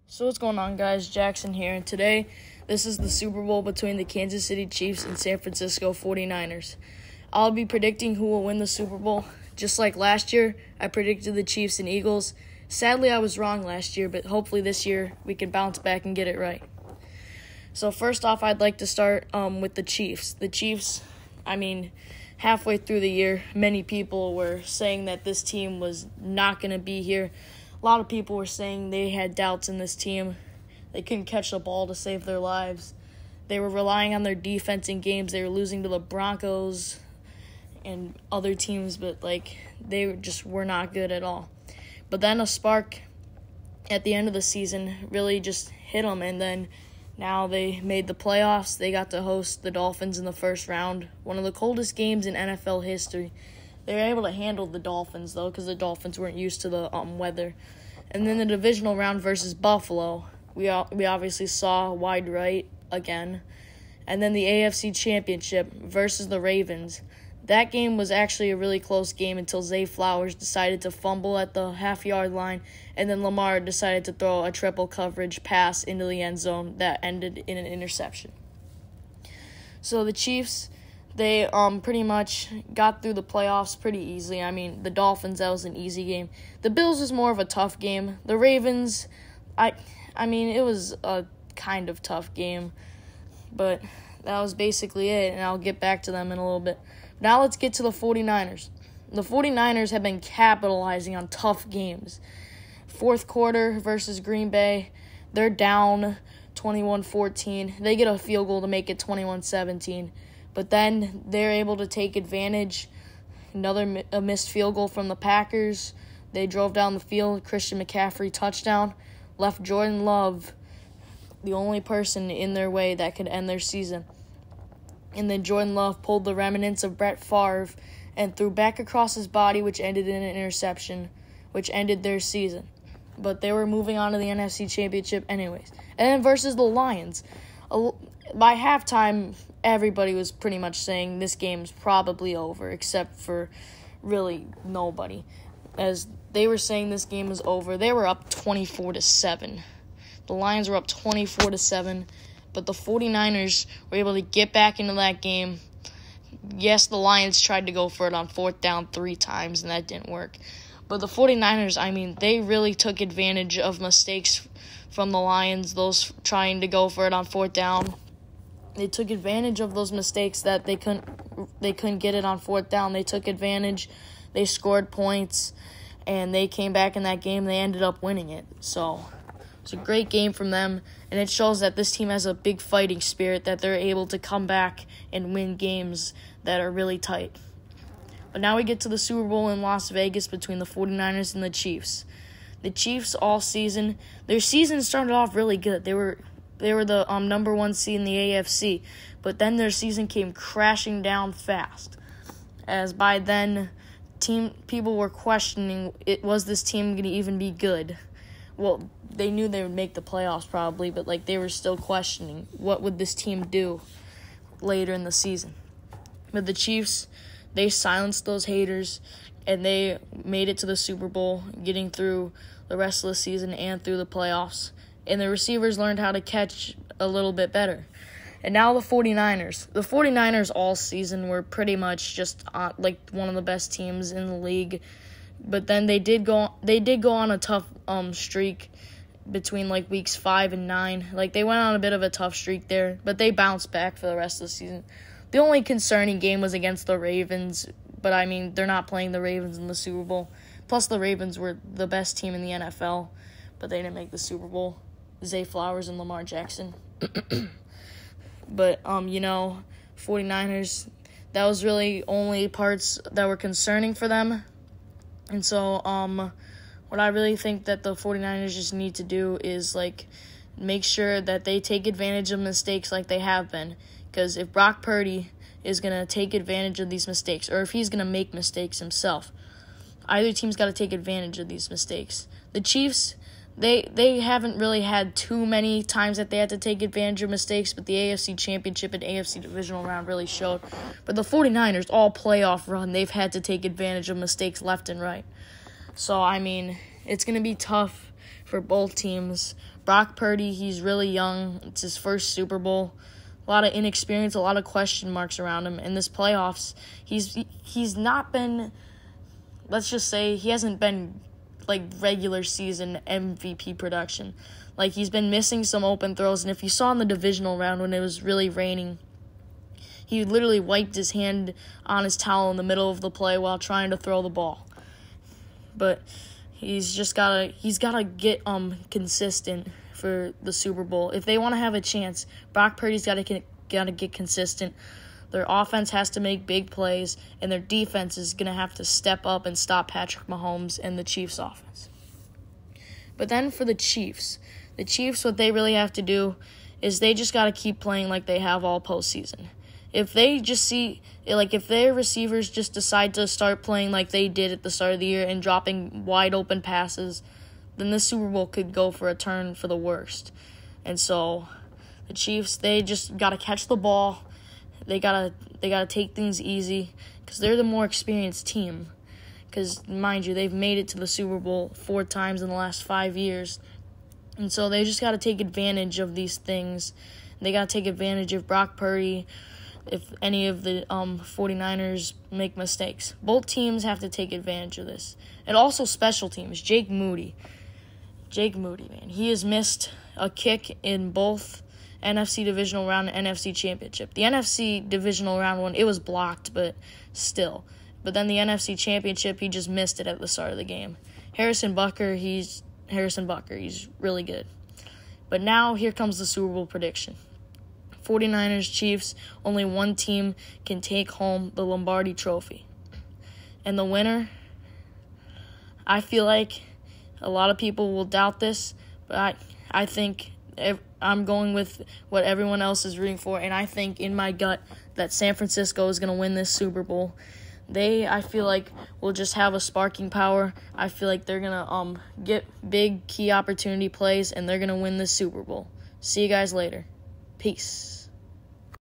So what's going on, guys? Jackson here, and today this is the Super Bowl between the Kansas City Chiefs and San Francisco 49ers. I'll be predicting who will win the Super Bowl. Just like last year, I predicted the Chiefs and Eagles. Sadly, I was wrong last year, but hopefully this year we can bounce back and get it right. So first off, I'd like to start with the Chiefs. The Chiefs, halfway through the year, many people were saying that this team was not going to be here. A lot of people were saying they had doubts in this team. They couldn't catch the ball to save their lives. They were relying on their defense in games. They were losing to the Broncos and other teams, but they just were not good at all. But then a spark at the end of the season really just hit them, and then now they made the playoffs. They got to host the Dolphins in the first round, one of the coldest games in NFL history. They were able to handle the Dolphins, though, because the Dolphins weren't used to the weather. And then the divisional round versus Buffalo, we obviously saw wide right again. And then the AFC Championship versus the Ravens. That game was actually a really close game until Zay Flowers decided to fumble at the half-yard line, and then Lamar decided to throw a triple coverage pass into the end zone that ended in an interception. So the Chiefs, they pretty much got through the playoffs pretty easily. The Dolphins, that was an easy game. The Bills was more of a tough game. The Ravens, it was a kind of tough game, but that was basically it, and I'll get back to them in a little bit. Now let's get to the 49ers. The 49ers have been capitalizing on tough games. Fourth quarter versus Green Bay, they're down 21-14. They get a field goal to make it 21-17. But then they're able to take advantage. A missed field goal from the Packers. They drove down the field. Christian McCaffrey touchdown. Left Jordan Love the only person in their way that could end their season. And then Jordan Love pulled the remnants of Brett Favre and threw back across his body, which ended in an interception, which ended their season. But they were moving on to the NFC Championship anyways. And then versus the Lions. By halftime, everybody was pretty much saying this game's probably over, except for really nobody. As they were saying this game was over, they were up 24-7. The Lions were up 24-7, but the 49ers were able to get back into that game. Yes, the Lions tried to go for it on fourth down 3 times, and that didn't work. But the 49ers, they really took advantage of mistakes from the Lions, those trying to go for it on fourth down. They took advantage of those mistakes that they couldn't get it on fourth down. They took advantage. They scored points, and they came back in that game. They ended up winning it. So it's a great game from them, and it shows that this team has a big fighting spirit, that they're able to come back and win games that are really tight. But now we get to the Super Bowl in Las Vegas between the 49ers and the Chiefs. The Chiefs all season, their season started off really good. They were the number 1 seed in the AFC, but then their season came crashing down fast. As by then, people were questioning, was this team going to even be good? Well, they knew they would make the playoffs probably, but they were still questioning what would this team do later in the season. But the Chiefs, they silenced those haters, and they made it to the Super Bowl, getting through the rest of the season and through the playoffs. And the receivers learned how to catch a little bit better. And now the 49ers. The 49ers all season were pretty much just one of the best teams in the league. But then they did go on a tough streak between weeks 5 and 9. They went on a bit of a tough streak there, but they bounced back for the rest of the season. The only concerning game was against the Ravens, but they're not playing the Ravens in the Super Bowl. Plus the Ravens were the best team in the NFL, but they didn't make the Super Bowl. Zay Flowers and Lamar Jackson. But 49ers, that was really only parts that were concerning for them. And so what I really think that the 49ers just need to do is make sure that they take advantage of mistakes like they have been. Because if Brock Purdy is going to take advantage of these mistakes, or if he's going to make mistakes himself, either team's got to take advantage of these mistakes. The Chiefs, They haven't really had too many times that they had to take advantage of mistakes, but the AFC Championship and AFC Divisional round really showed. But the 49ers, all playoff run, they've had to take advantage of mistakes left and right. So, it's going to be tough for both teams. Brock Purdy, he's really young. It's his first Super Bowl. A lot of inexperience, a lot of question marks around him. In this playoffs, he's not been, let's just say, he hasn't been like regular season MVP production. Like, he's been missing some open throws, and if you saw in the divisional round when it was really raining, he literally wiped his hand on his towel in the middle of the play while trying to throw the ball. But he's gotta get consistent for the Super Bowl. If they want to have a chance, Brock Purdy's gotta get consistent. Their offense has to make big plays, and their defense is gonna have to step up and stop Patrick Mahomes and the Chiefs' offense. But then for the Chiefs, what they really have to do is they just gotta keep playing like they have all postseason. If they just see, like, if their receivers just decide to start playing like they did at the start of the year and dropping wide open passes, then this Super Bowl could go for a turn for the worst. And so the Chiefs, they just got to catch the ball. They got to take things easy because they're the more experienced team. Because, mind you, they've made it to the Super Bowl 4 times in the last 5 years. And so they just got to take advantage of these things. They got to take advantage of Brock Purdy if any of the 49ers make mistakes. Both teams have to take advantage of this. And also special teams. Jake Moody, man. He has missed a kick in both NFC Divisional Round and NFC Championship. The NFC Divisional Round one, it was blocked, but still. But then the NFC Championship, he just missed it at the start of the game. Harrison Butker, he's really good. But now here comes the Super Bowl prediction. 49ers, Chiefs, only one team can take home the Lombardi Trophy. And the winner, I feel like a lot of people will doubt this, but I think I'm going with what everyone else is rooting for, and I think in my gut that San Francisco is going to win this Super Bowl. I feel like, will just have a sparking power. I feel like they're going to get big key opportunity plays, and they're going to win this Super Bowl. See you guys later. Peace.